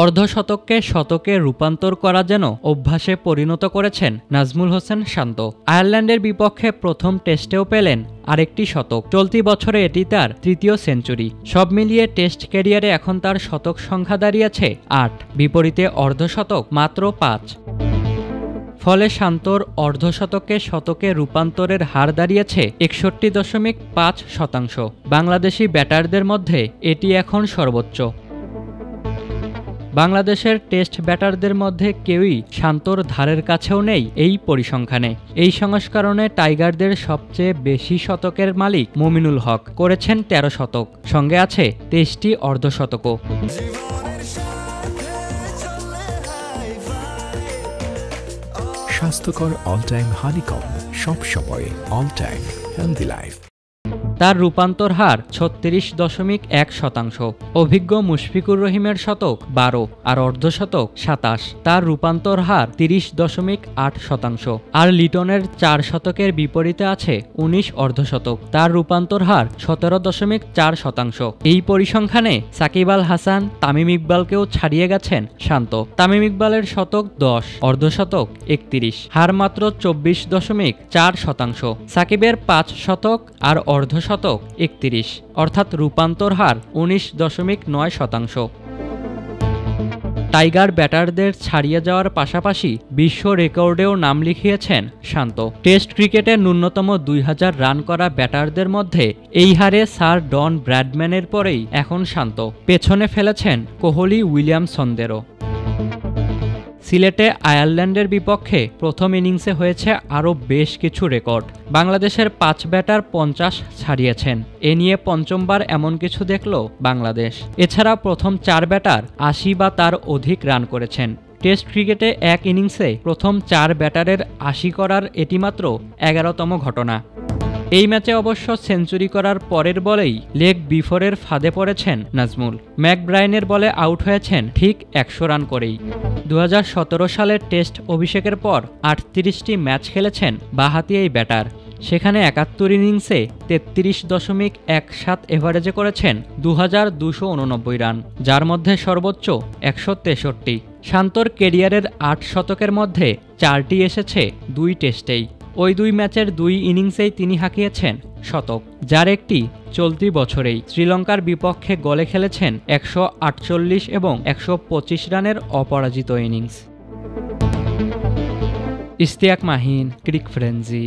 অর্ধশতককে শতকে রূপান্তর করা যেন অভ্যাসে পরিণত করেছেন নাজমুল হোসেন শান্ত। আয়ারল্যান্ডের বিপক্ষে প্রথম টেস্টেও পেলেন আরেকটি শতক। চলতি বছরে এটি তার তৃতীয় সেঞ্চুরি। সব মিলিয়ে টেস্ট ক্যারিয়ারে এখন তার শতক সংখ্যা দাঁড়িয়েছে ৮, বিপরীতে অর্ধশতক মাত্র ৫। ফলে শান্তর অর্ধশতকে শতকে রূপান্তরের হার দাঁড়িয়েছে ৬১.৫%। বাংলাদেশি ব্যাটারদের মধ্যে এটি এখন সর্বোচ্চ। বাংলাদেশের টেস্ট ব্যাটারদের মধ্যে কেউই শান্তর ধারের কাছেও নেই এই পরিসংখ্যানে। এই সংস্করণে টাইগারদের সবচেয়ে বেশি শতকের মালিক মুমিনুল হক, করেছেন ১৩ শতক, সঙ্গে আছে ২৩টি অর্ধশতকও। স্বাস্থ্যকর অল টাইম হানিকম, সব সময় অল টাইম হেলদি লাইফ। তার রূপান্তর হার ৩৬.১%। অভিজ্ঞ মুশফিকুর রহিমের শতক ১২ আর অর্ধশতক ২৭। তার রূপান্তর হার ৩০.৮%। আর লিটনের ৪ শতকের বিপরীতে আছে ১৯ অর্ধশতক। তার রূপান্তর হার ১৭.৪%। এই পরিসংখ্যানে সাকিব আল হাসান, তামিম ইকবালকেও ছাড়িয়ে গেছেন শান্ত। তামিম ইকবালের শতক ১০, অর্ধশতক ৩১, হার মাত্র ২৪.৪%। সাকিবের ৫ শতক আর অর্ধশতক ৩১, অর্থাৎ রূপান্তর হার ১৯.৯%। টাইগার ব্যাটারদের ছাড়িয়ে যাওয়ার পাশাপাশি বিশ্ব রেকর্ডেও নাম লিখিয়েছেন শান্ত। টেস্ট ক্রিকেটে ন্যূনতম ২০০০ রান করা ব্যাটারদের মধ্যে এই হারে স্যার ডন ব্র্যাডম্যানের পরেই এখন শান্ত। পেছনে ফেলেছেন কোহলি, উইলিয়ামসনদেরও। সিলেটে আয়ারল্যান্ডের বিপক্ষে প্রথম ইনিংসে হয়েছে আরও বেশ কিছু রেকর্ড। বাংলাদেশের ৫ ব্যাটার ৫০ ছাড়িয়েছেন। এ নিয়ে পঞ্চমবার এমন কিছু দেখল বাংলাদেশ। এছাড়া প্রথম ৪ ব্যাটার ৮০ বা তার অধিক রান করেছেন। টেস্ট ক্রিকেটে এক ইনিংসে প্রথম ৪ ব্যাটারের ৮০ করার এটি মাত্র ১১তম ঘটনা। এই ম্যাচে অবশ্য সেঞ্চুরি করার পরের বলেই লেগ বিফোরের ফাঁদে পড়েছেন নাজমুল। ম্যাকব্রায়েনের বলে আউট হয়েছেন ঠিক ১০০ রান করেই। ২০১৭ সালের টেস্ট অভিষেকের পর ৩৮টি ম্যাচ খেলেছেন বাঁহাতি এই ব্যাটার। সেখানে ৭১ ইনিংসে ৩৩.১৭ এভারেজে করেছেন ২,২৮৯ রান, যার মধ্যে সর্বোচ্চ ১৬৩। শান্তর কেরিয়ারের ৮ শতকের মধ্যে ৪টি এসেছে ২ টেস্টেই। ওই ২ ম্যাচের ২ ইনিংসেই তিনি হাঁকিয়েছেন শতক, যার একটি চলতি বছরেই। শ্রীলঙ্কার বিপক্ষে গলে খেলেছেন ১৪৮ এবং ১২৫ রানের অপরাজিত ইনিংস। ইশতিয়াক মাহিন, ক্রিক ফ্রেঞ্জি।